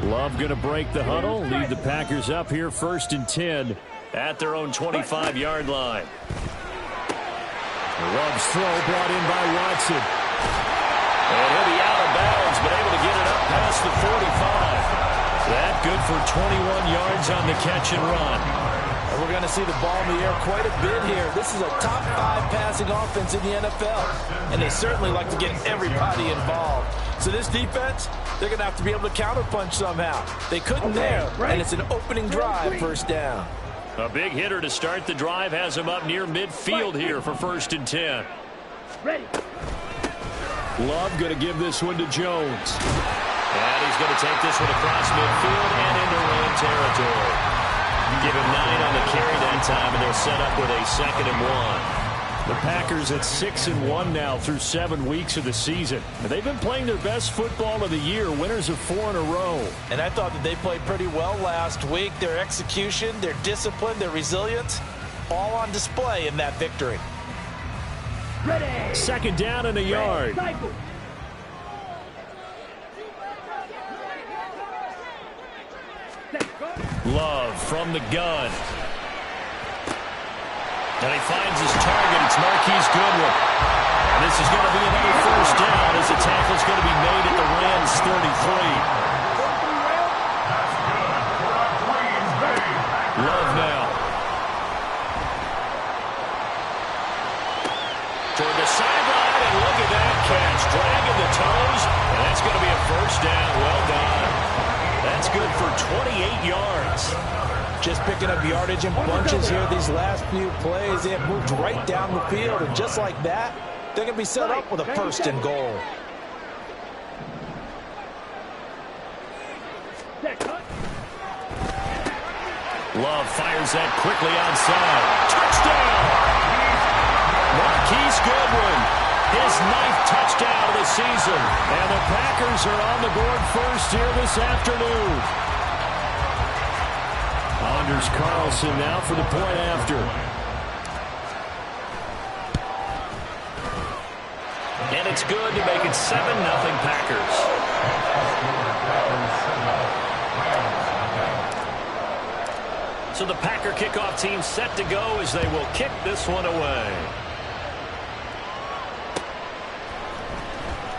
Love going to break the huddle, lead the Packers up here 1st and 10 at their own 25-yard line. Love's throw brought in by Watson. And he'll be out of bounds, but able to get it up past the 45. That good for 21 yards on the catch and run. And we're going to see the ball in the air quite a bit here. This is a top 5 passing offense in the NFL, and they certainly like to get everybody involved. So this defense, they're going to have to be able to counterpunch somehow. They couldn't there, and it's an opening drive, 1st down. A big hitter to start the drive has him up near midfield here for 1st and 10. Ready. Love going to give this one to Jones. And he's going to take this one across midfield and into Ram territory. Give him 9 on the carry that time, and they'll set up with a 2nd and 1. The Packers at 6-1 now through 7 weeks of the season. They've been playing their best football of the year, winners of 4 in a row. And I thought that they played pretty well last week. Their execution, their discipline, their resilience, all on display in that victory. Ready. 2nd down and a yard. Love from the gun. And he finds his target. It's Marquise Goodwin. And this is going to be another 1st down as the tackle is going to be made at the Rams 33. Love now. Toward the sideline, and look at that catch. Dragging the toes, and that's going to be a 1st down. Well done. That's good for 28 yards. Just picking up yardage in bunches here these last few plays. They have moved right down the field, and just like that, they're going to be set up with a 1st and goal. Love fires that quickly outside. Touchdown! Marquise Goodwin, his 9th touchdown of the season. And the Packers are on the board first here this afternoon. Anders Carlson now for the point after. And it's good to make it 7-0 Packers. So the Packer kickoff team set to go as they will kick this one away.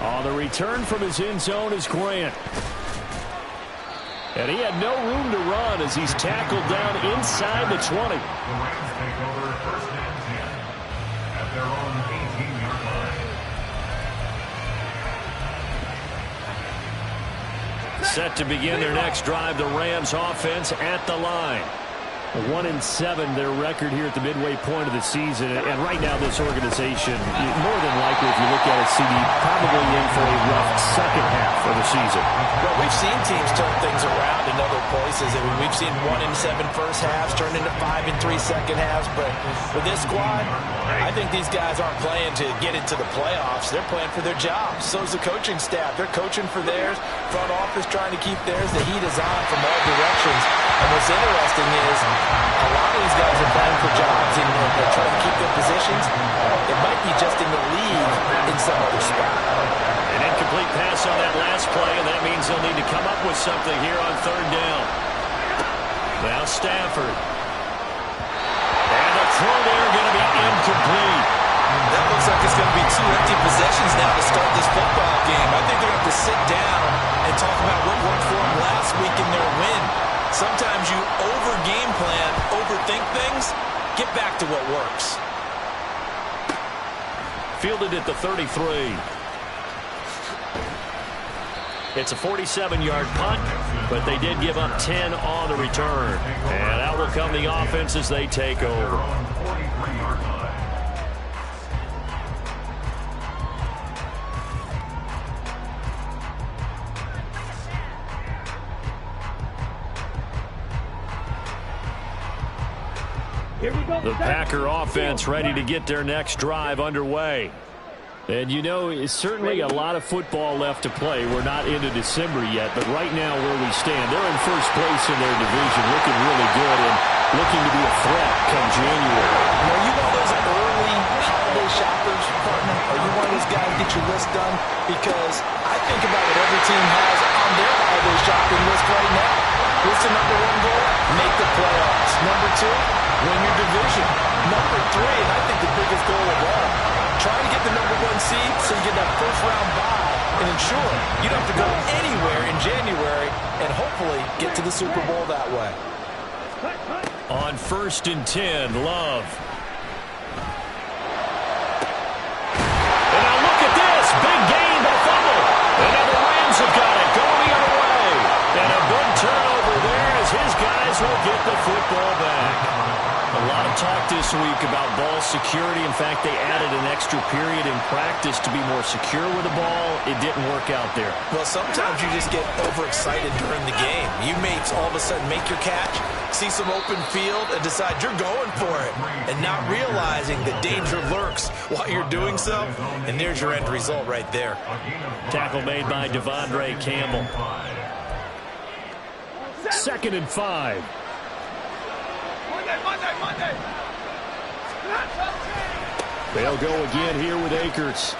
On the return from his end zone is Grant. And he had no room to run as he's tackled down inside the 20. Set to begin their next drive, the Rams offense at the line. 1-7 their record here at the midway point of the season, and right now this organization, more than likely if you look at it, CD, probably in for a rough 2nd half of the season. Well, we've seen teams turn things around in other places. I mean, we've seen 1-7 first halves turn into 5-3 second halves, but with this squad, I think these guys aren't playing to get into the playoffs. They're playing for their jobs. So is the coaching staff. They're coaching for theirs. Front office trying to keep theirs. The heat is on from all directions. And what's interesting is a lot of these guys are playing for jobs and they're trying to keep their positions. It might be just in the league in some other spot. An incomplete pass on that last play, and that means they'll need to come up with something here on 3rd down. Now Stafford. And the throw there going to be incomplete. That looks like it's going to be 2 empty possessions now to start this football game. I think they're going to have to sit down and talk about what worked for them last week in their win. Sometimes you over-game plan, overthink things, get back to what works. Fielded at the 33. It's a 47-yard punt, but they did give up 10 on the return. And out will come the offense as they take over. The Packer offense ready to get their next drive underway. And you know, it's certainly a lot of football left to play. We're not into December yet, but right now where we stand, they're in first place in their division, looking really good and looking to be a threat come January. Are you one of those early holiday shoppers, partner? Are you one of those guys get your list done? Because I think about what every team has on their holiday shopping list right now. What's the number one goal? Make the playoffs. Number two, win your division. Number three, and I think the biggest goal of all, trying to get the number one seed so you get that first-round bye and ensure you don't have to go anywhere in January and hopefully get to the Super Bowl that way. On 1st and 10, Love. And now look at this. Big gain, but a fumble. And now the Rams have got it. Going the other way. And a big turnover there as his guys will get the football back. A lot of talk this week about ball security. In fact, they added an extra period in practice to be more secure with the ball. It didn't work out there. Well, sometimes you just get overexcited during the game. You may all of a sudden make your catch, see some open field, and decide you're going for it, and not realizing the danger lurks while you're doing so. And there's your end result right there. Tackle made by Devondre Campbell. 2nd and 5. They'll go again here with Akers.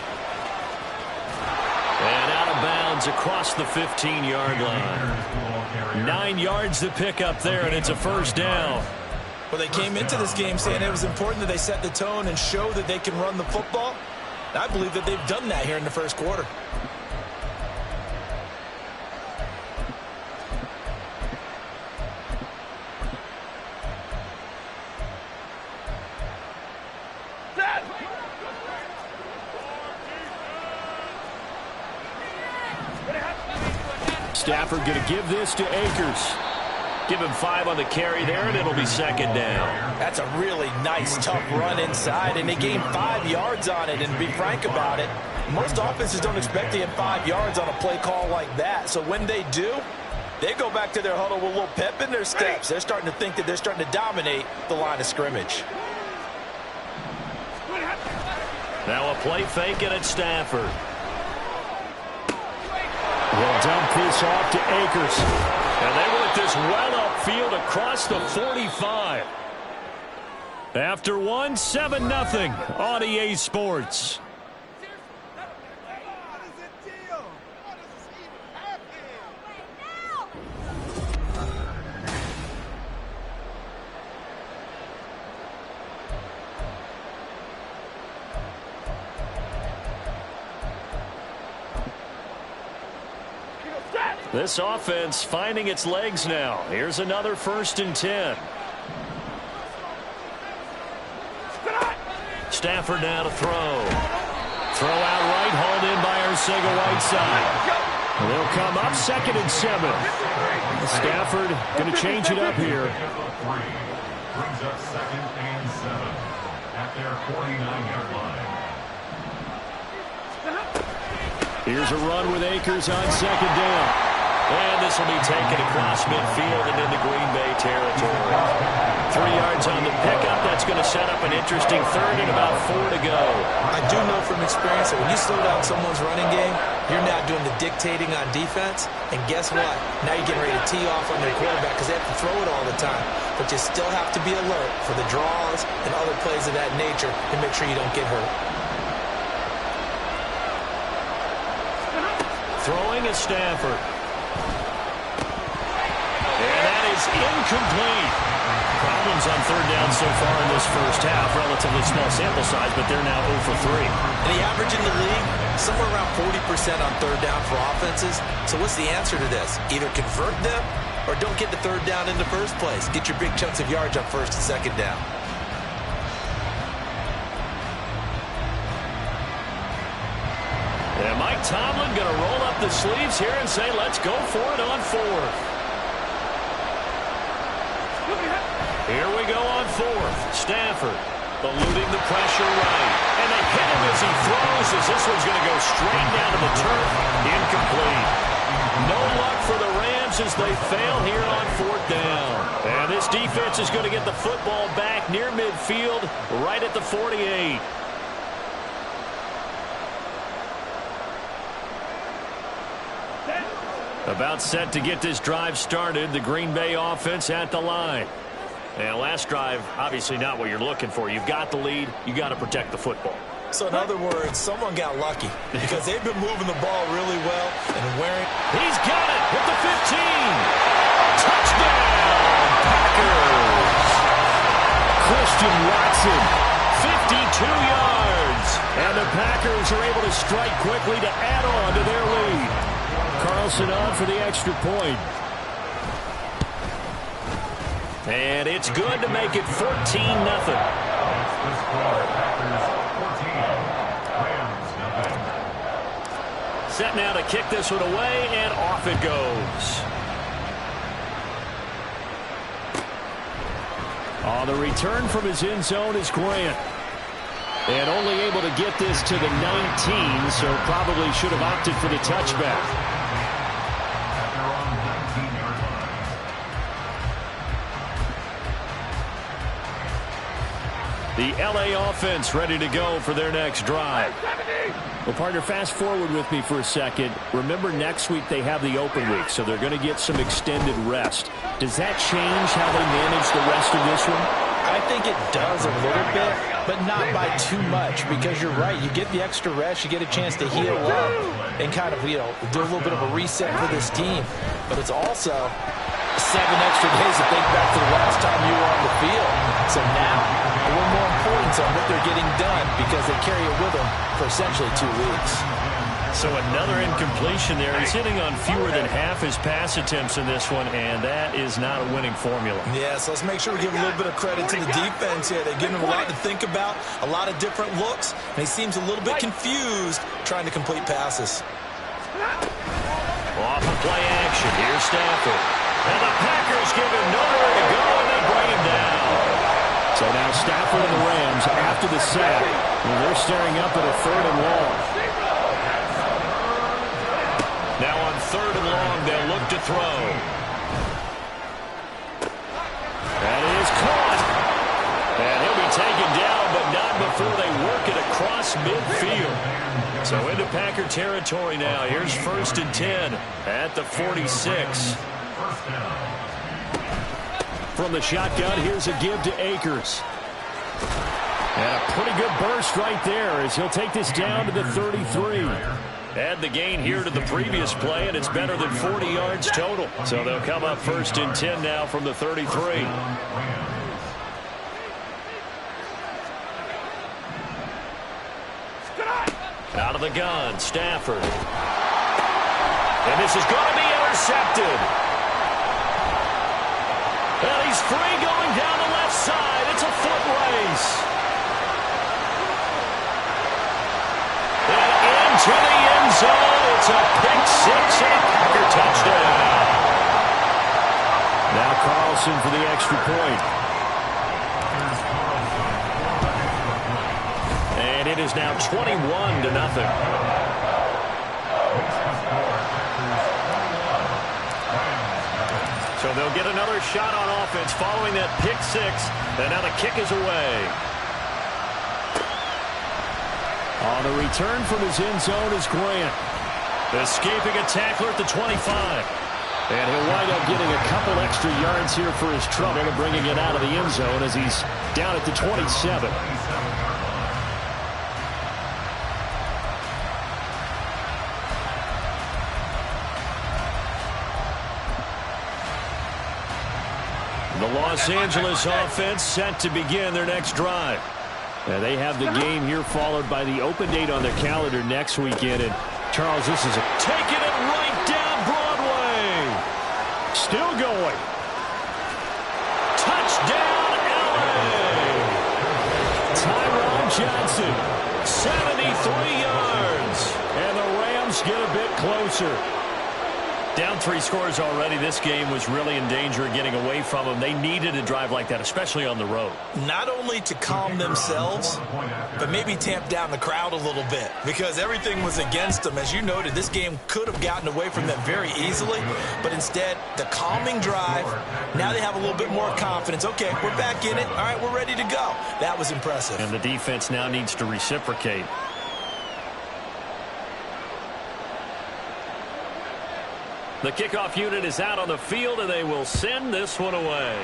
And out of bounds across the 15-yard line. 9 yards to pick up there, and it's a first down. Well, they came into this game saying it was important that they set the tone and show that they can run the football. And I believe that they've done that here in the first quarter. Stafford going to give this to Akers. Give him 5 on the carry there, and it'll be 2nd down. That's a really nice, tough run inside, and they gained 5 yards on it. And to be frank about it, most offenses don't expect to get 5 yards on a play call like that. So when they do, they go back to their huddle with a little pep in their steps. They're starting to think that they're starting to dominate the line of scrimmage. Now a play fake, and it's Stafford. Will dump this off to Akers. And they work this well upfield across the 45. After one, 7-0 on EA Sports. This offense finding its legs now. Here's another 1st and 10. Stafford now to throw. Throw out right, hauled in by Arcega-Whiteside. They'll come up 2nd and 7. Stafford going to change it up here. Brings up 2nd and 7 at their 49-yard line. Here's a run with Akers on 2nd down. And this will be taken across midfield and into Green Bay territory. 3 yards on the pickup. That's going to set up an interesting 3rd and about 4 to go. I do know from experience that when you slow down someone's running game, you're now doing the dictating on defense. And guess what? Now you're getting ready to tee off on their quarterback because they have to throw it all the time. But you still have to be alert for the draws and other plays of that nature and make sure you don't get hurt. Throwing is Stafford. And that is incomplete. Problems on 3rd down so far in this first half. Relatively small sample size, but they're now 0 for 3. And the average in the league, somewhere around 40% on 3rd down for offenses. So what's the answer to this? Either convert them or don't get the 3rd down in the first place. Get your big chunks of yards on 1st and 2nd down. And Mike Tomlin going to roll up the sleeves here and say, let's go for it on 4th. Here we go on 4th. Stafford eluding the pressure right. And they hit him as he throws as this one's going to go straight down to the turf. Incomplete. No luck for the Rams as they fail here on 4th down. And this defense is going to get the football back near midfield right at the 48. About set to get this drive started. The Green Bay offense at the line. And last drive, obviously not what you're looking for. You've got the lead. You got to protect the football. So in other words, someone got lucky because they've been moving the ball really well and wearing. He's got it at the 15. Touchdown, Packers. Christian Watson, 52 yards. And the Packers are able to strike quickly to add on to their lead. Carlson on for the extra point. And it's good to make it 14-0. Set now to kick this one away, and off it goes. On the return from his end zone is Grant. And only able to get this to the 19, so probably should have opted for the touchback. The LA offense ready to go for their next drive. Well, partner, fast forward with me for a second. Remember, next week they have the open week, so they're going to get some extended rest. Does that change how they manage the rest of this one? I think it does a little bit, but not by too much, because you're right. You get the extra rest, you get a chance to heal up and kind of, do a little bit of a reset for this team. But it's also 7 extra days to think back to the last time you were on the field. So now, a little more importance on what they're getting done because they carry it with them for essentially 2 weeks. So another incompletion there. He's hitting on fewer than half his pass attempts in this one, and that is not a winning formula. Yeah, so let's make sure we give a little bit of credit to the defense here. They're giving him a lot to think about, a lot of different looks, and he seems a little bit confused trying to complete passes. Off of play action, here's Stafford. And the Packers give him nowhere to go, and they bring him down. So now Stafford and the Rams, after the sack, they're staring up at a 3rd and long. Now on 3rd and long, they'll look to throw. That is caught. And he'll be taken down, but not before they work it across midfield. So into Packer territory now. Here's 1st and 10 at the 46. From the shotgun, here's a give to Akers. And a pretty good burst right there as he'll take this down to the 33. Add the gain here to the previous play, and it's better than 40 yards total. So they'll come up 1st and 10 now from the 33. Out of the gun, Stafford. And this is going to be intercepted. And he's free going down the left side. It's a foot race. And into the end zone. It's a pick 6 and a Packer touchdown. Now Carlson for the extra point. And it is now 21-0. So they'll get another shot on offense following that pick 6. And now the kick is away. On the return from his end zone is Grant. Escaping a tackler at the 25. And he'll wind up getting a couple extra yards here for his trouble and bringing it out of the end zone as he's down at the 27. The Los Angeles offense set to begin their next drive. They have the game here followed by the open date on their calendar next weekend. And Charles, this is taking it right down Broadway. Still going. Touchdown, LA. Tyrone Johnson, 73 yards. And the Rams get a bit closer. Down 3 scores already. This game was really in danger of getting away from them. They needed a drive like that, especially on the road. Not only to calm themselves, but maybe tamp down the crowd a little bit because everything was against them. As you noted, this game could have gotten away from them very easily, but instead, the calming drive, now they have a little bit more confidence. Okay, we're back in it. All right, we're ready to go. That was impressive. And the defense now needs to reciprocate. The kickoff unit is out on the field, and they will send this one away.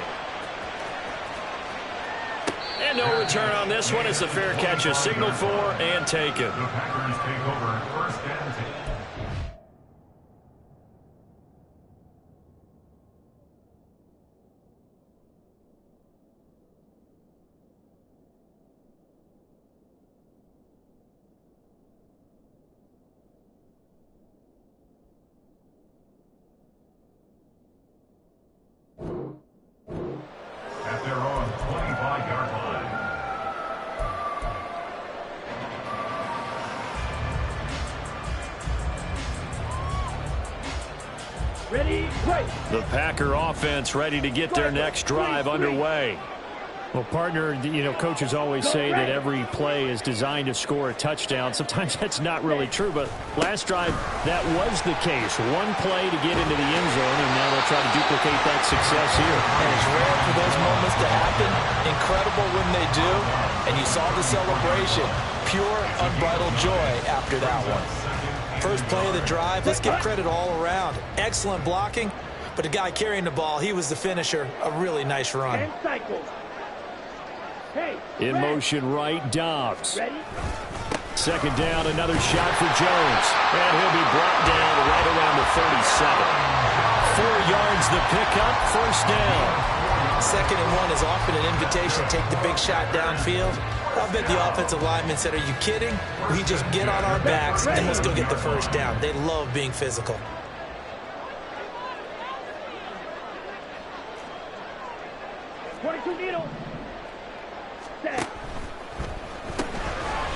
no return on this one as the fair catch is signaled for and taken. The Packers take over first and 10. At their own 25-yard line. Ready, play. The Packer offense ready to get their next drive underway. Well, partner, you know, coaches always say that every play is designed to score a touchdown. Sometimes that's not really true, but last drive, that was the case. One play to get into the end zone, and now they'll try to duplicate that success here. And it's rare for those moments to happen. Incredible when they do. And you saw the celebration. Pure, unbridled joy after that one. First play of the drive, let's give credit all around. Excellent blocking, but the guy carrying the ball, he was the finisher. A really nice run. 10 cycles. Hey, In ready. motion right, Dobbs. Ready? Second down, another shot for Jones. And he'll be brought down right around the 37. 4 yards the pickup, first down. 2nd and 1 is often an invitation to take the big shot downfield. I bet the offensive lineman said, are you kidding? We just get on our backs and let's go get the first down. They love being physical. Needle. Set.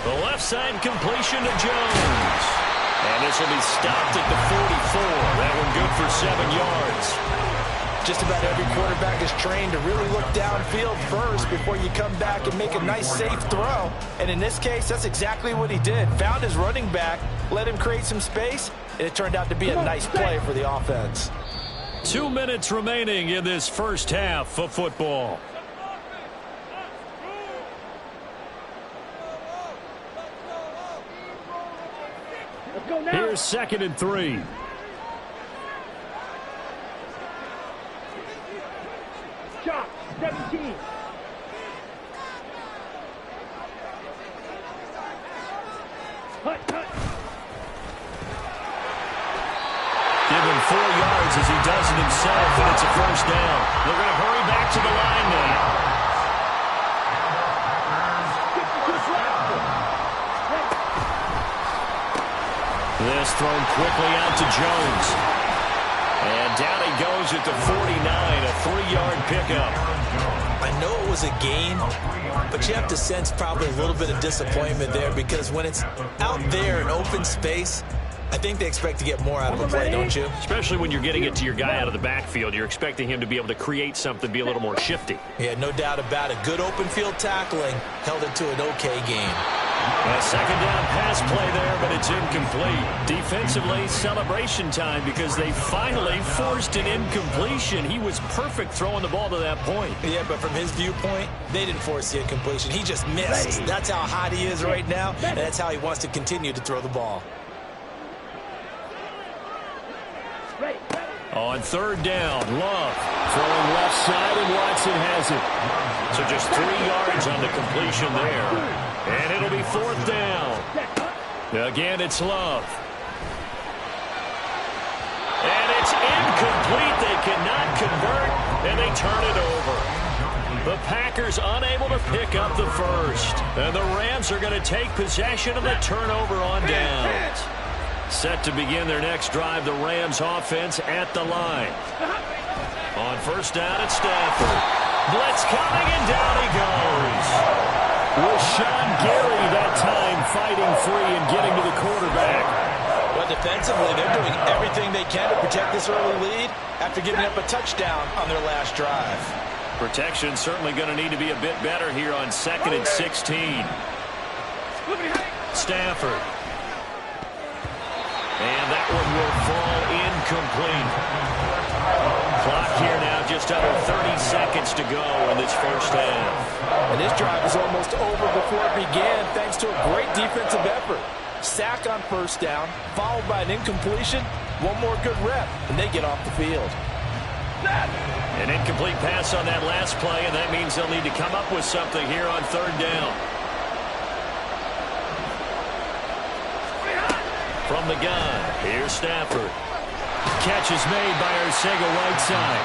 The left side completion to Jones. And this will be stopped at the 44. That one good for 7 yards. Just about every quarterback is trained to really look downfield first before you come back and make a nice, safe throw. And in this case, that's exactly what he did. Found his running back, let him create some space, and it turned out to be a nice play for the offense. 2 minutes remaining in this first half of football. Let's go now. Here's 2nd and 3. Shot. 17. Hut, hut. Give him 4 yards as he does it himself, and it's a first down. They're going to hurry back to the line now. This thrown quickly out to Jones. And down he goes at the 49, a 3-yard pickup. I know it was a gain, but you have to sense probably a little bit of disappointment there because when it's out there in open space, I think they expect to get more out of a play, don't you? Especially when you're getting it to your guy out of the backfield. You're expecting him to be able to create something, be a little more shifty. Yeah, no doubt about it. Good open field tackling held it to an okay game. A second down pass play there, but it's incomplete. Defensively, celebration time because they finally forced an incompletion. He was perfect throwing the ball to that point. Yeah, but from his viewpoint, they didn't force the incompletion. He just missed. That's how hot he is right now, and that's how he wants to continue to throw the ball. Ready. On 3rd down, Love throwing left side, and Watson has it. So just 3 yards on the completion there. And it'll be 4th down. Again, it's Love. And it's incomplete. They cannot convert, and they turn it over. The Packers unable to pick up the first. And the Rams are going to take possession of the turnover on downs. Set to begin their next drive, the Rams offense at the line. On 1st down at Stafford. Blitz coming, and down he goes. Rashawn Gary that time fighting free and getting to the quarterback. But defensively, they're doing everything they can to protect this early lead after giving up a touchdown on their last drive. Protection certainly going to need to be a bit better here on 2nd and 16. Stafford. And that one will fall incomplete. Clock here now, just under 30 seconds to go in this first half. And this drive was almost over before it began thanks to a great defensive effort. Sack on 1st down, followed by an incompletion, one more good rep, and they get off the field. An incomplete pass on that last play, and that means they'll need to come up with something here on third down. From the gun, here's Stafford. Catch is made by Arcega-Whiteside.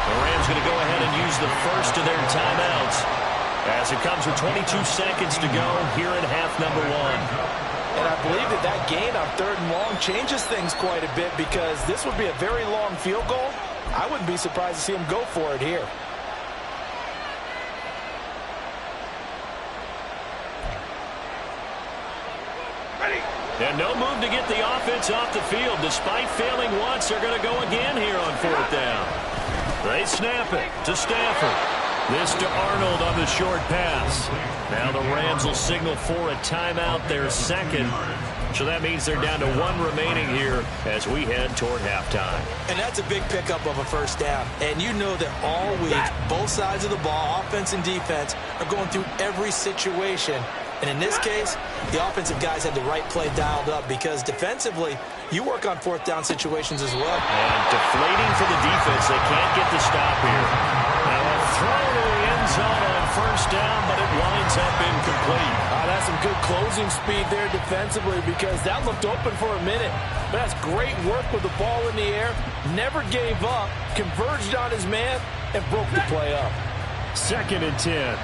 The Rams going to go ahead and use the first of their timeouts as it comes with 22 seconds to go here in half number one. And I believe that gain on third and long changes things quite a bit because this would be a very long field goal. I wouldn't be surprised to see him go for it here. And no move to get the offense off the field. Despite failing once, they're going to go again here on fourth down. They snap it to Stafford. This to Arnold on the short pass. Now the Rams will signal for a timeout, their second. So that means they're down to one remaining here as we head toward halftime. And that's a big pickup of a first down. And you know that all week, both sides of the ball, offense and defense, are going through every situation. And in this case, the offensive guys had the right play dialed up because defensively, you work on fourth down situations as well. And deflating for the defense. They can't get the stop here. Now a throw to the end zone on first down, but it winds up incomplete. That's some good closing speed there defensively because that looked open for a minute. But that's great work with the ball in the air. Never gave up, converged on his man, and broke the play up. 2nd and 10.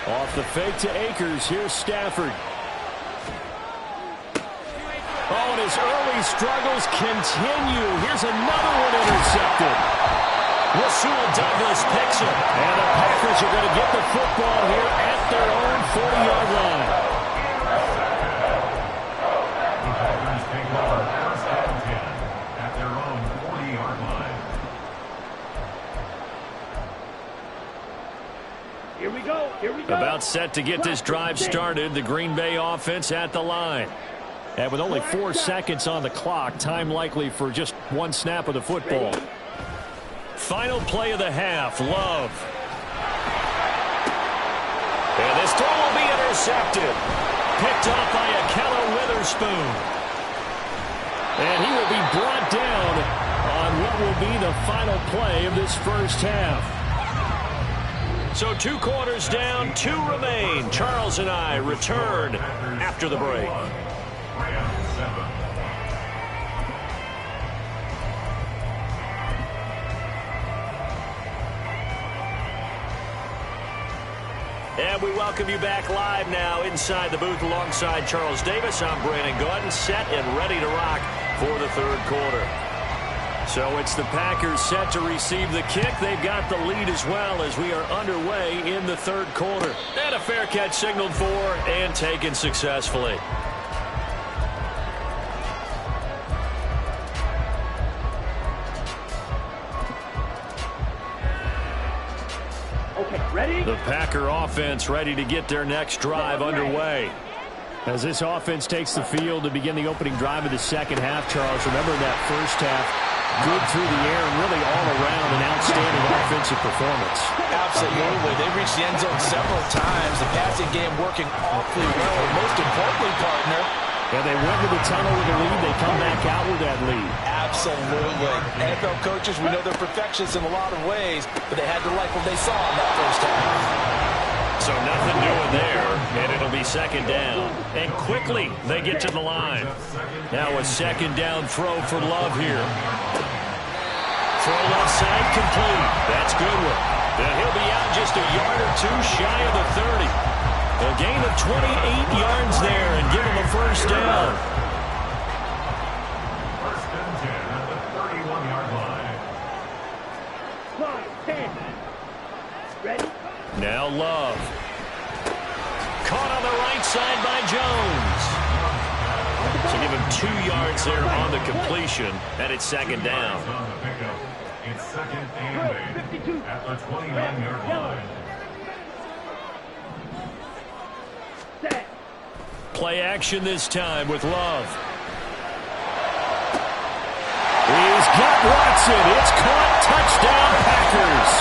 Off the fake to Akers. Here's Stafford. Oh, and his early struggles continue. Here's another one intercepted. Rasul Douglas picks it. And the Packers are going to get the football here at their own 40-yard line. The Packers take over first and 10 at their own 40-yard line. Here we go. Here we go. About set to get this drive started. The Green Bay offense at the line. And with only 4 seconds on the clock, time likely for just one snap of the football. Final play of the half, Love. And this throw will be intercepted. Picked off by Ahkello Witherspoon. And he will be brought down on what will be the final play of this first half. So 2 quarters down, 2 remain. Charles and I return after the break. Rams 7. And we welcome you back live now inside the booth alongside Charles Davis. I'm Brandon Gaudin, set and ready to rock for the third quarter. So it's the Packers set to receive the kick. They've got the lead as well as we are underway in the third quarter. And a fair catch signaled for and taken successfully. Okay, ready? The Packer offense ready to get their next drive underway. As this offense takes the field to begin the opening drive of the second half, Charles, remember that first half, good through the air and really all around an outstanding offensive performance. Absolutely. They reached the end zone several times. The passing game working awfully well. And most importantly, partner, and they went to the tunnel with a lead. They come back out with that lead. absolutely. NFL coaches, we know they're perfectionists in a lot of ways, but they had to like what they saw in that first half. So nothing doing there, and it'll be second down. And quickly, they get to the line. Now a second down throw for Love here. Throw left side complete. That's good one. And he'll be out just a yard or two shy of the 30. A gain of 28 yards there and give him a first down. First and 10 at the 31-yard line. 9, 10. Ready? Now Love. Caught on the right side by Jones. So give him 2 yards there on the completion, and it's second down. On the pickup, it's second and 8 at the 29-yard line. Set. Play action this time with Love. He's got Watson. It's caught. Touchdown, Packers.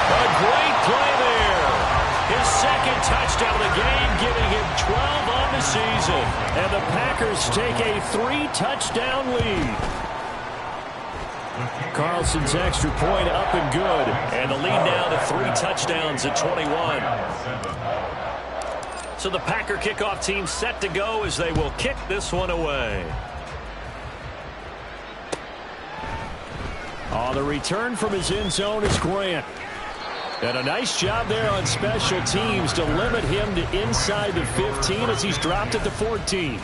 A great play there. His second touchdown of the game, giving him 12 on the season. it. And the Packers take a 3-touchdown lead. Carlson's extra point up and good. And the lead now to 3 touchdowns at 21. So the Packer kickoff team set to go as they will kick this one away. On the return from his end zone is Grant. And a nice job there on special teams to limit him to inside the 15 as he's dropped at the 14.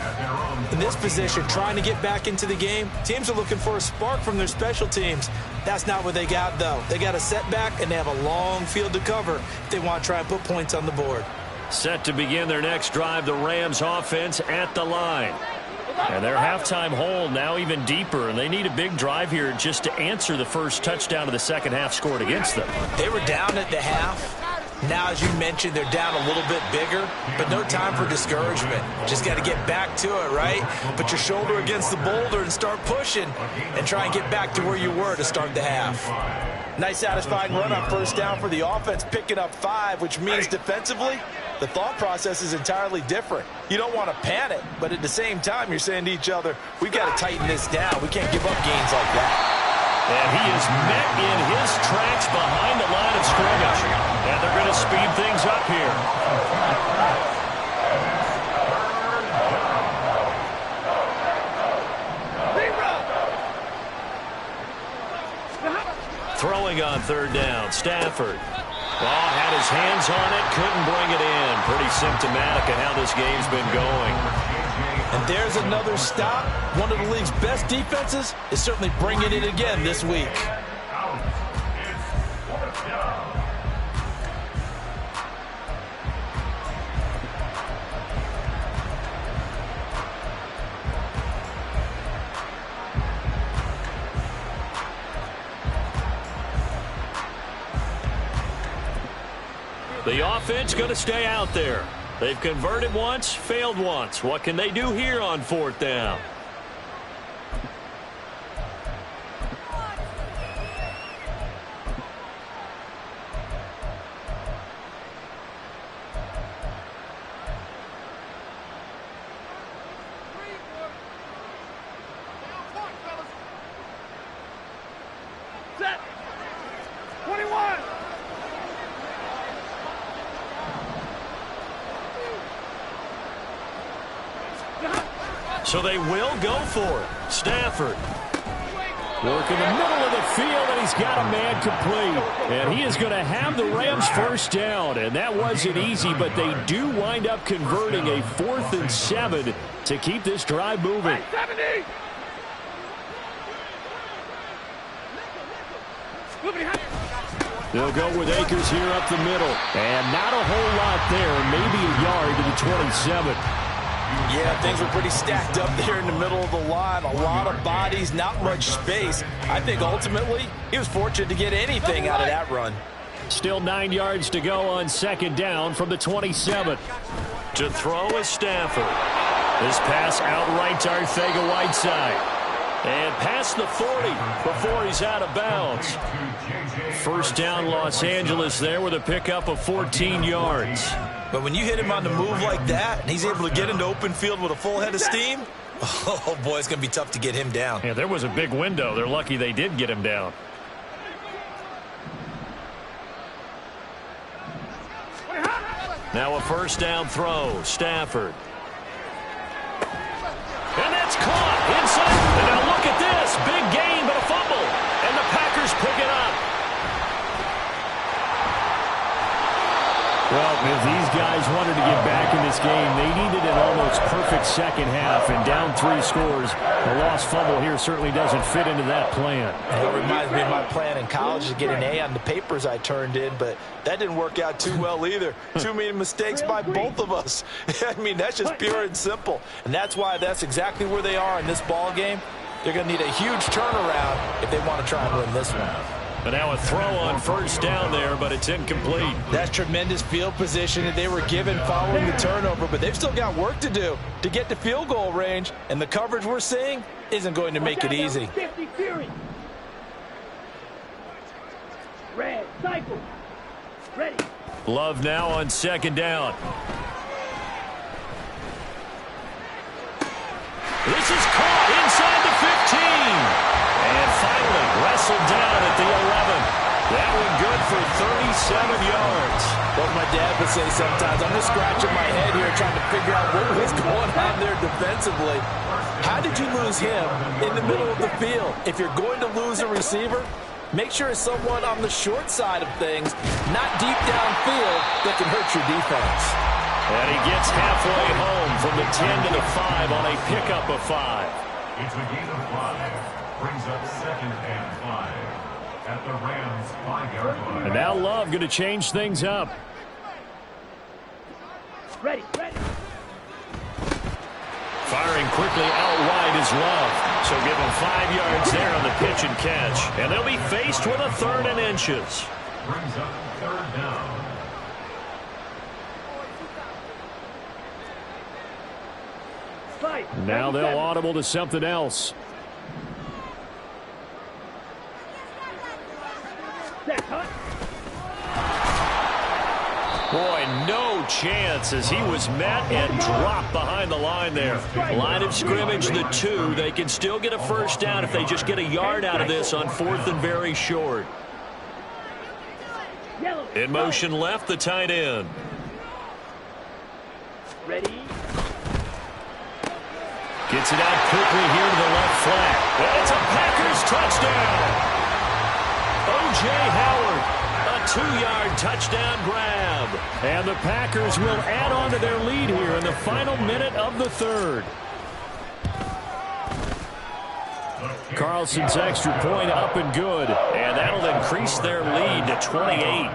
In this position, trying to get back into the game, teams are looking for a spark from their special teams. That's not what they got, though. They got a setback, and they have a long field to cover if they want to try and put points on the board. Set to begin their next drive, the Rams offense at the line. And their halftime hole now even deeper, and they need a big drive here just to answer the first touchdown of the second half scored against them. They were down at the half. Now, as you mentioned, they're down a little bit bigger, but no time for discouragement. Just got to get back to it, right? Put your shoulder against the boulder and start pushing and try and get back to where you were to start the half. Nice satisfying run on first down for the offense, picking up 5, which means defensively, the thought process is entirely different. You don't want to panic, but at the same time, you're saying to each other, we've got to tighten this down. We can't give up gains like that. And he is met in his tracks behind the line of scrimmage. And they're going to speed things up here. Throwing on third down, Stafford. Ball had his hands on it, couldn't bring it in. Pretty symptomatic of how this game's been going. And there's another stop. One of the league's best defenses is certainly bringing it again this week. The offense going to stay out there. They've converted once, failed once. What can they do here on fourth down? Set. 21. So they will go for it. Stafford. Work in the middle of the field, and he's got a man complete. And he is going to have the Rams first down. And that wasn't easy, but they do wind up converting a 4th and 7 to keep this drive moving. 70. They'll go with Akers here up the middle. And not a whole lot there. Maybe a yard to the 27. Yeah, things were pretty stacked up there in the middle of the line. A lot of bodies, not much space. I think ultimately he was fortunate to get anything out of that run. Still 9 yards to go on second down from the 27. To throw is Stafford. This pass outright to Arcega-Whiteside. And past the 40 before he's out of bounds. First down Los Angeles there with a pickup of 14 yards. But when you hit him on the move like that, and he's able to get into open field with a full head of steam, oh, boy, it's going to be tough to get him down. Yeah, there was a big window. They're lucky they did get him down. Now a first down throw. Stafford. And that's caught inside. And now look at this. Big gain, but a fumble. And the Packers pick it up. Well, if these guys wanted to get back in this game, they needed an almost perfect second half. And down 3 scores, a lost fumble here certainly doesn't fit into that plan. It reminds me of my plan in college to get an A on the papers I turned in, but that didn't work out too well either. Too many mistakes by both of us. I mean, that's just pure and simple. And that's why that's exactly where they are in this ball game. They're going to need a huge turnaround if they want to try and win this one. But now a throw on first down there, but it's incomplete. That's tremendous field position that they were given following the turnover, but they've still got work to do to get to field goal range, and the coverage we're seeing isn't going to make it easy. 50 series. Red, cycle. Ready. Love now on second down. This is caught inside the 15. And finally wrestled down at the 11. That one good for 37 yards. What my dad would say sometimes, I'm just scratching my head here trying to figure out what was going on there defensively. How did you lose him in the middle of the field? If you're going to lose a receiver, make sure it's someone on the short side of things, not deep downfield, that can hurt your defense. And he gets halfway home from the 10 to the 5 on a pickup of 5. It's a gain of 5. Brings up 2nd and 5. At the Rams' 5-yard line. And now Love going to change things up. Ready. Firing quickly out wide is Love. So give him 5 yards there on the pitch and catch. And they'll be faced with a 3rd and inches. Brings up 3rd down. Now they'll audible to something else. Boy, no chance as he was met and dropped behind the line there. Line of scrimmage, the 2. They can still get a first down if they just get a yard out of this on 4th and very short. In motion left, the tight end. Ready. Gets it out quickly here to the left flat. And it's a Packers touchdown. O.J. Howard. A 2-yard touchdown grab. And the Packers will add on to their lead here in the final minute of the 3rd. Carlson's extra point up and good. And that'll increase their lead to 28.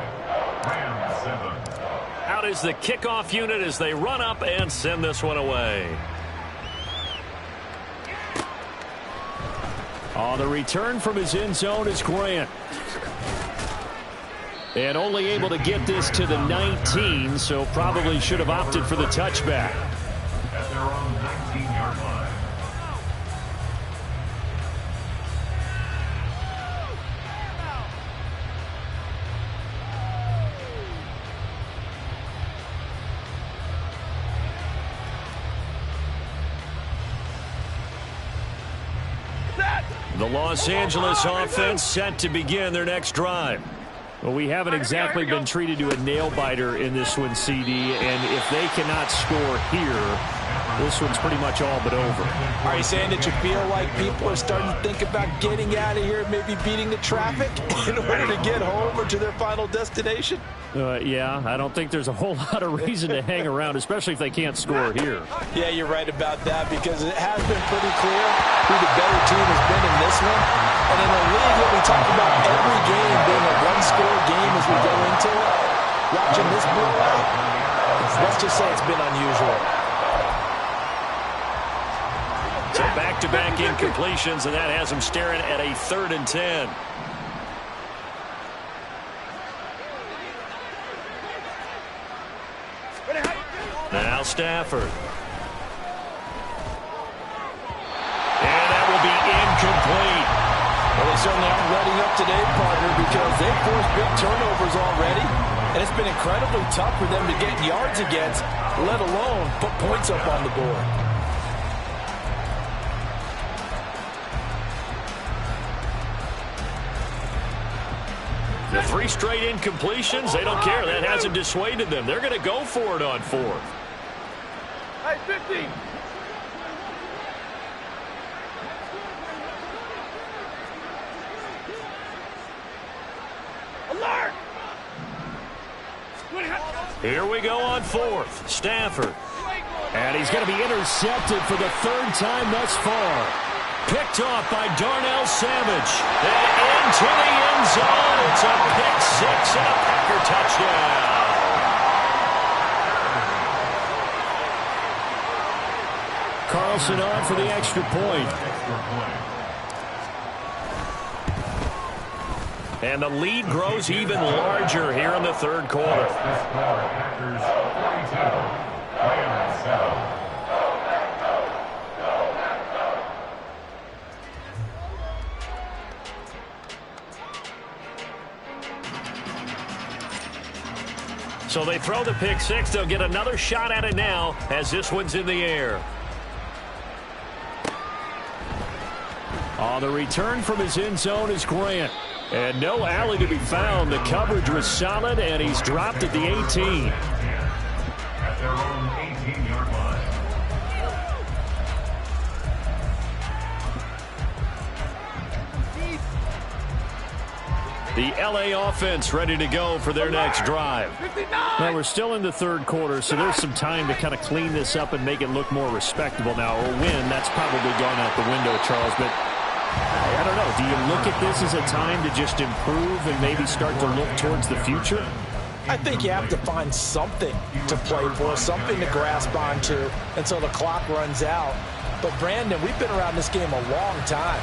Out is the kickoff unit as they run up and send this one away. On the return from his end zone is Grant. And only able to get this to the 19, so probably should have opted for the touchback. At their own 19-yard line. The Los Angeles offense set to begin their next drive. Well, we haven't exactly been treated to a nail-biter in this one, CD, and if they cannot score here, this one's pretty much all but over. Are you saying that you feel like people are starting to think about getting out of here, maybe beating the traffic in order to get home or to their final destination? Yeah, I don't think there's a whole lot of reason to hang around, especially if they can't score here. Yeah, you're right about that because it has been pretty clear who the better team has been in this one. And in a league that we talk about every game being a one-score game as we go into it, watching this blowout, let's just say it's been unusual. So back-to-back incompletions, and that has them staring at a 3rd and 10. Now Stafford. And that will be incomplete. Well, they certainly aren't ready up today, partner, because they've forced big turnovers already. And it's been incredibly tough for them to get yards against, let alone put points up on the board. The 3 straight incompletions, they don't care. That hasn't dissuaded them. They're going to go for it on 4th. Hey, 50. Alert! Here we go on 4th. Stafford. And he's going to be intercepted for the 3rd time thus far. Picked off by Darnell Savage. And into the end zone. It's a pick 6 and a Packer touchdown. Carlson on for the extra point. And the lead grows even larger here in the 3rd quarter. Packers 42, Rams 7. So they throw the pick 6. They'll get another shot at it now as this one's in the air. On the return from his end zone is Grant. And no alley to be found. The coverage was solid, and he's dropped at the 18. At their own 18-yard line. The LA offense ready to go for their next drive. Now, we're still in the third quarter, so there's some time to kind of clean this up and make it look more respectable now. Or win, that's probably gone out the window, Charles. But I don't know. Do you look at this as a time to just improve and maybe start to look towards the future? I think you have to find something to play for, something to grasp onto until the clock runs out. But, Brandon, we've been around this game a long time.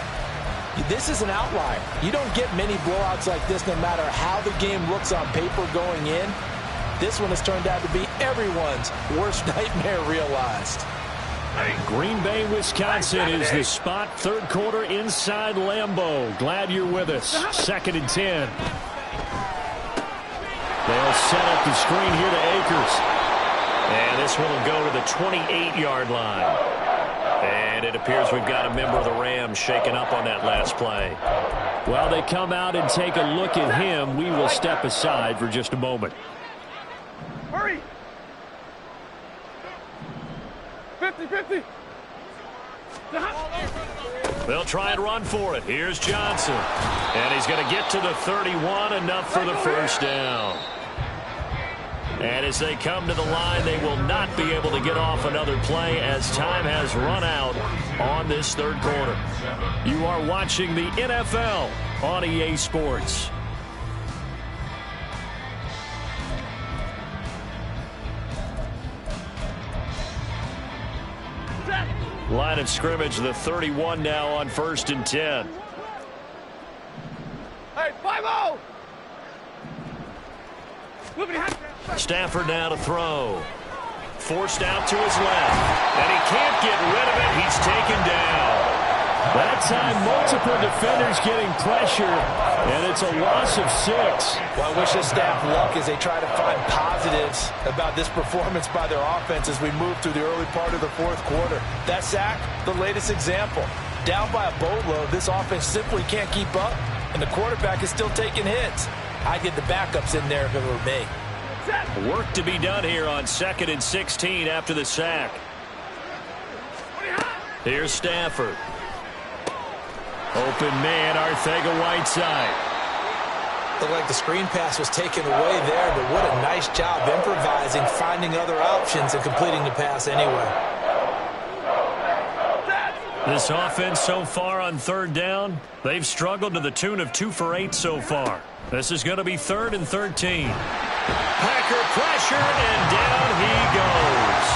This is an outlier. You don't get many blowouts like this no matter how the game looks on paper going in. This one has turned out to be everyone's worst nightmare realized. Green Bay, Wisconsin is the spot. Third quarter inside Lambeau. Glad you're with us. 2nd and 10. They'll set up the screen here to Akers. And this one will go to the 28-yard line. And it appears we've got a member of the Rams shaken up on that last play. While they come out and take a look at him, we will step aside for just a moment. Hurry! 50-50. They'll try and run for it. Here's Johnson. And he's going to get to the 31, enough for the first down. And as they come to the line, they will not be able to get off another play as time has run out on this third quarter. You are watching the NFL on EA Sports. Line of scrimmage, the 31 now on 1st and 10. Hey, 5-0! Stafford now to throw. Forced out to his left. And he can't get rid of it. He's taken down. That time, multiple defenders getting pressure, and it's a loss of 6. Well, I wish this staff luck as they try to find positives about this performance by their offense as we move through the early part of the fourth quarter. That sack, the latest example. Down by a boatload, this offense simply can't keep up, and the quarterback is still taking hits. I'd get the backups in there if it were me. Work to be done here on 2nd and 16 after the sack. Here's Stafford. Open man, Arcega-Whiteside. Looked like the screen pass was taken away there, but what a nice job improvising, finding other options, and completing the pass anyway. This offense so far on 3rd down, they've struggled to the tune of 2 for 8 so far. This is going to be 3rd and 13. Packer pressure, and down he goes.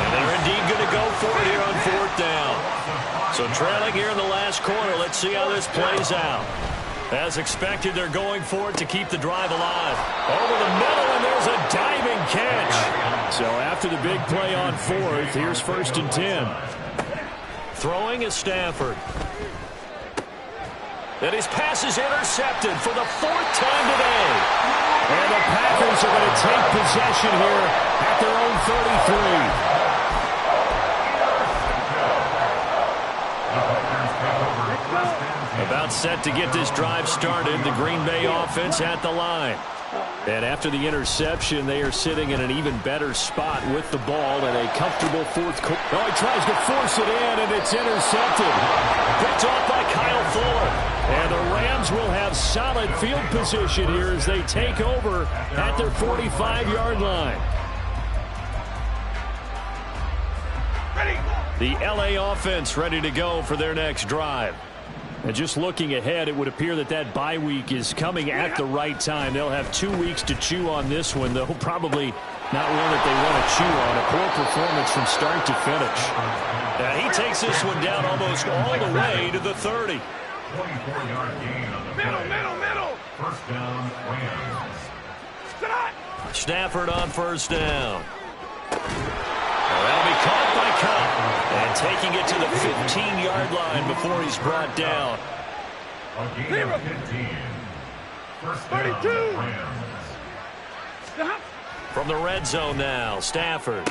And they're indeed going to go for it here on 4th down. So trailing here in the last quarter, let's see how this plays out. As expected, they're going for it to keep the drive alive. Over the middle, and there's a diving catch. So after the big play on 4th, here's 1st and 10. Throwing is Stafford. And his pass is intercepted for the 4th time today. And the Packers are going to take possession here at their own 33. About set to get this drive started, the Green Bay offense at the line. And after the interception, they are sitting in an even better spot with the ball in a comfortable 4th quarter. Oh, he tries to force it in, and it's intercepted. Picked off by Kyle Fuller. And the Rams will have solid field position here as they take over at their 45-yard line. The LA offense ready to go for their next drive. And just looking ahead, it would appear that that bye week is coming at the right time. They'll have 2 weeks to chew on this one, though probably not one that they want to chew on. A poor performance from start to finish. And he takes this one down almost all the way to the 30. 24-yard gain on the play. Middle. 1st down, Rams. Stafford on 1st down. That'll be caught by Cup. And taking it to the 15-yard line before he's brought down. A gain of 15. 1st down, 32. Rams. From the red zone now, Stafford.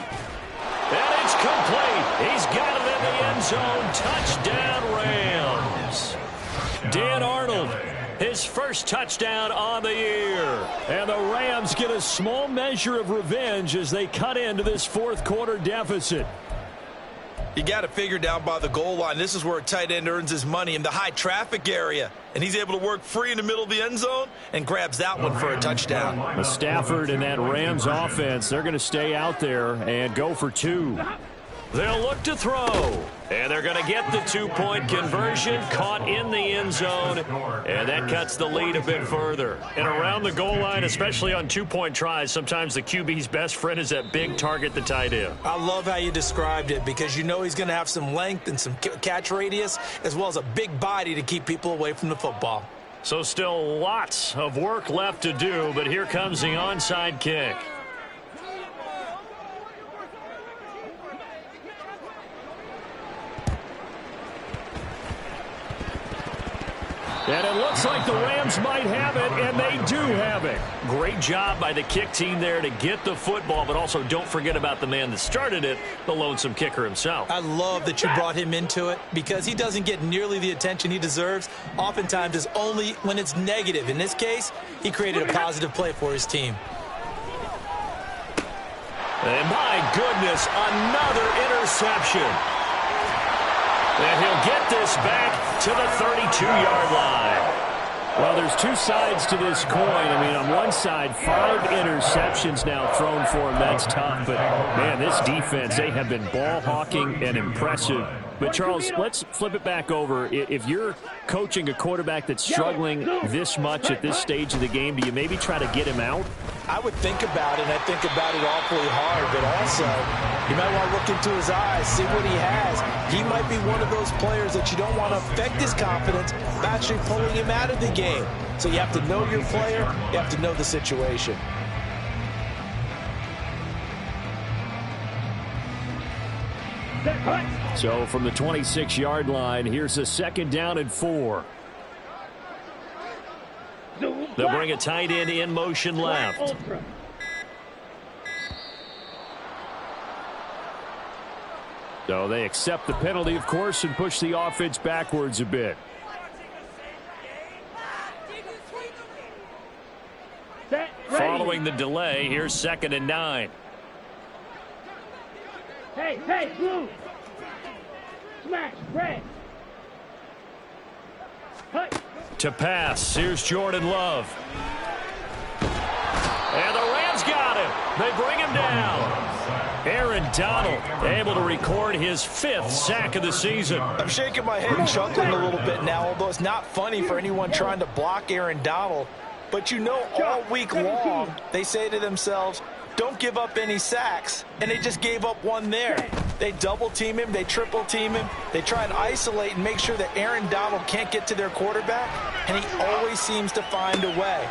And it's complete. He's got it in the end zone. Touchdown, Rams. Dan Arnold, his first touchdown on the year. And the Rams get a small measure of revenge as they cut into this fourth quarter deficit. You got to figure down by the goal line. This is where a tight end earns his money, in the high traffic area. And he's able to work free in the middle of the end zone and grabs that one for a touchdown. Stafford and that Rams offense, they're going to stay out there and go for two. They'll look to throw. And they're going to get the two-point conversion, caught in the end zone, and that cuts the lead a bit further. And around the goal line, especially on two-point tries, sometimes the QB's best friend is that big target, the tight end. I love how you described it, because you know he's going to have some length and some catch radius, as well as a big body to keep people away from the football. So still lots of work left to do, but here comes the onside kick. And it looks like the Rams might have it, and they do have it. Great job by the kick team there to get the football, but also don't forget about the man that started it, the lonesome kicker himself. I love that you brought him into it, because he doesn't get nearly the attention he deserves. Oftentimes it's only when it's negative. In this case, he created a positive play for his team. And my goodness, another interception. And he'll get this back to the 32-yard line. Well, there's two sides to this coin. I mean, on one side, 5 interceptions now thrown for him. That's tough. But, man, this defense, they have been ball hawking and impressive. But, Charles, let's flip it back over. If you're coaching a quarterback that's struggling this much at this stage of the game, do you maybe try to get him out? I would think about it, and I think about it awfully hard. But also, you might want to look into his eyes, see what he has. He might be one of those players that you don't want to affect his confidence by actually pulling him out of the game. So you have to know your player. You have to know the situation. So from the 26-yard line, here's a 2nd down and 4. They'll bring a tight end in motion left. So they accept the penalty, of course, and push the offense backwards a bit. Following the delay, here's 2nd and 9. Hey, blue. Smash, red. Hey. To pass, here's Jordan Love. And the Rams got him. They bring him down. Aaron Donald able to record his 5th sack of the season. I'm shaking my head and chuckling a little bit now, although it's not funny for anyone trying to block Aaron Donald. But you know, all week long, they say to themselves, don't give up any sacks. And they just gave up one there. They double team him. They triple team him. They try and isolate and make sure that Aaron Donald can't get to their quarterback. And he always seems to find a way.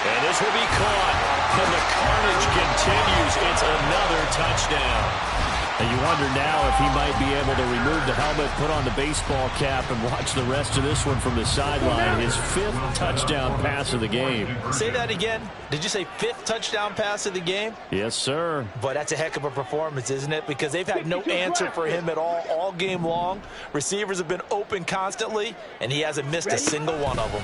And this will be caught. And the carnage continues. It's another touchdown. And you wonder now if he might be able to remove the helmet, put on the baseball cap, and watch the rest of this one from the sideline. His 5th touchdown pass of the game. Say that again. Did you say 5th touchdown pass of the game? Yes, sir. But that's a heck of a performance, isn't it? Because they've had no answer for him at all game long. Receivers have been open constantly, and he hasn't missed a single one of them.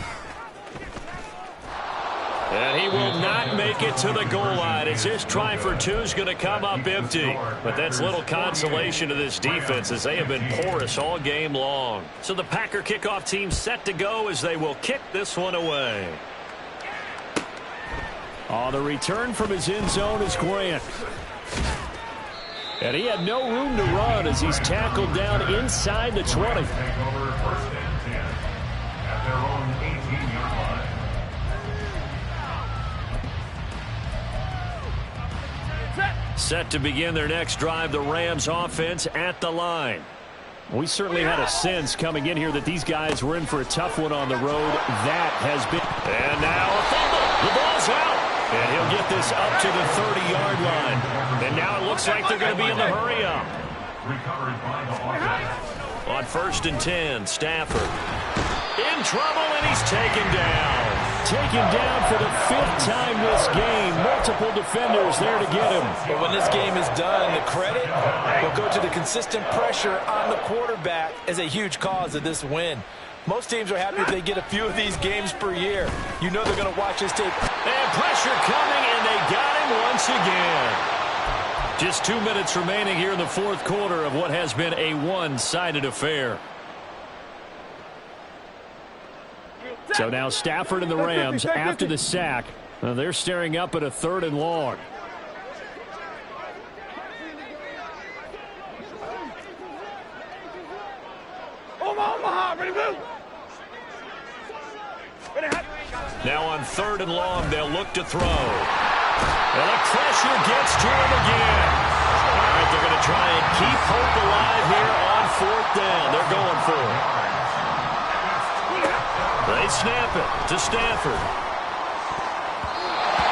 And he will not make it to the goal line. It's his try for 2 is going to come up empty. But that's little consolation to this defense as they have been porous all game long. So the Packer kickoff team set to go as they will kick this one away. On the return from his end zone is Grant. And he had no room to run as he's tackled down inside the 20. Set to begin their next drive, the Rams offense at the line. We certainly had a sense coming in here that these guys were in for a tough one on the road. That has been. And now a fumble. The ball's out. And he'll get this up to the 30-yard line. And now it looks like they're going to be in the hurry up. On 1st and 10, Stafford in trouble, and he's taken down. Taken down for the 5th time this game. Multiple defenders there to get him. But when this game is done, the credit will go to the consistent pressure on the quarterback as a huge cause of this win. Most teams are happy if they get a few of these games per year. You know they're going to watch this tape. And pressure coming, and they got him once again. Just 2 minutes remaining here in the 4th quarter of what has been a one-sided affair. So now Stafford and the Rams, after the sack, they're staring up at a 3rd and long. Now on 3rd and long, they'll look to throw. And the pressure gets to him again. All right, they're going to try and keep hope alive here on 4th down. They're going for it. They snap it to Stafford.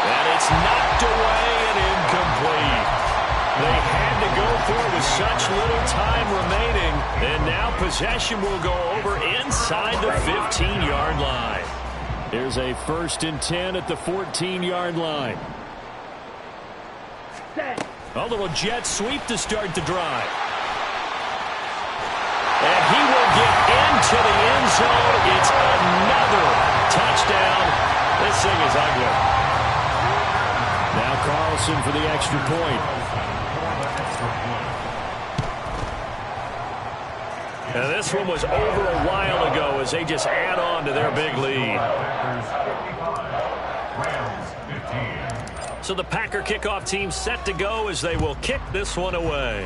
And it's knocked away and incomplete. They had to go for it with such little time remaining. And now possession will go over inside the 15-yard line. Here's a 1st and 10 at the 14-yard line. A little jet sweep to start the drive. And he will get into the end zone. It's another touchdown. This thing is ugly. Now Carlson for the extra point. And this one was over a while ago as they just add on to their big lead. So the Packer kickoff team set to go as they will kick this one away.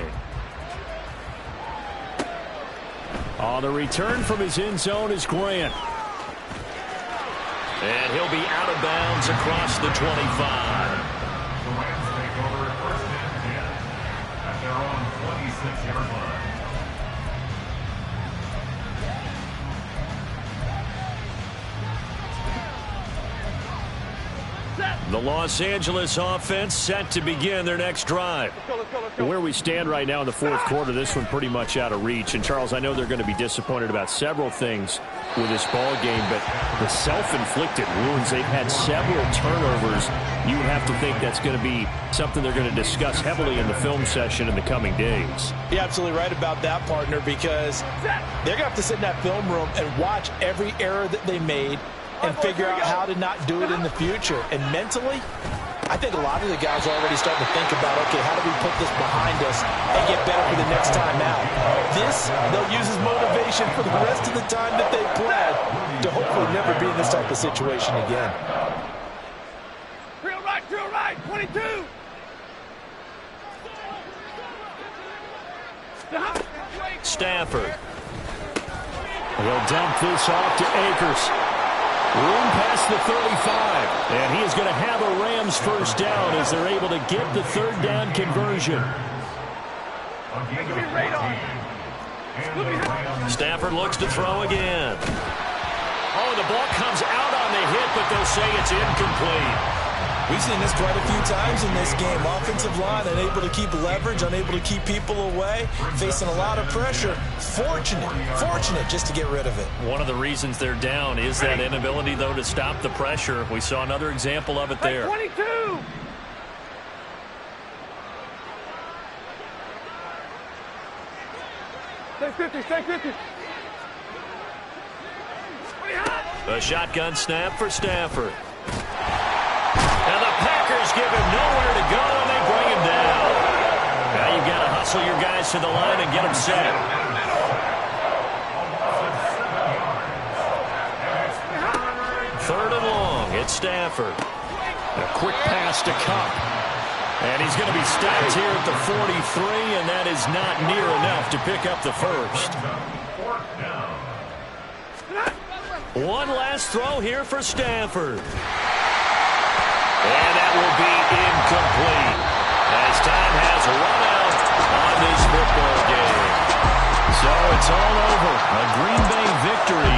On the return from his end zone is Grant. And he'll be out of bounds across the 25. The Rams take over at 1st and 10 at their own 26-yard line. The Los Angeles offense set to begin their next drive. Where we stand right now in the 4th quarter, this one pretty much out of reach. And, Charles, I know they're going to be disappointed about several things with this ball game, but the self-inflicted wounds, they've had several turnovers. You have to think that's going to be something they're going to discuss heavily in the film session in the coming days. You're absolutely right about that, partner, because they're going to have to sit in that film room and watch every error that they made and figure out how to not do it in the future. And mentally, I think a lot of the guys are already starting to think about, okay, how do we put this behind us and get better for the next time out? This, they'll use as motivation for the rest of the time that they play to hopefully never be in this type of situation again. Drill right, 22. Stafford. He'll dump this off to Akers. Room past the 35. And he is going to have a Rams first down as they're able to get the 3rd down conversion. Stafford looks to throw again. Oh, the ball comes out on the hit, but they'll say it's incomplete. We've seen this quite a few times in this game. Offensive line unable to keep leverage, unable to keep people away, facing a lot of pressure. Fortunate just to get rid of it. One of the reasons they're down is that inability, though, to stop the pressure. We saw another example of it there. 22. Stay 50. A shotgun snap for Stafford. And the Packers give him nowhere to go, and they bring him down. Now you've got to hustle your guys to the line and get them set. 3rd and long. It's Stafford. A quick pass to Kupp. And he's going to be stopped here at the 43, and that is not near enough to pick up the first. One last throw here for Stafford. And that will be incomplete as time has run out on this football game. So it's all over. A Green Bay victory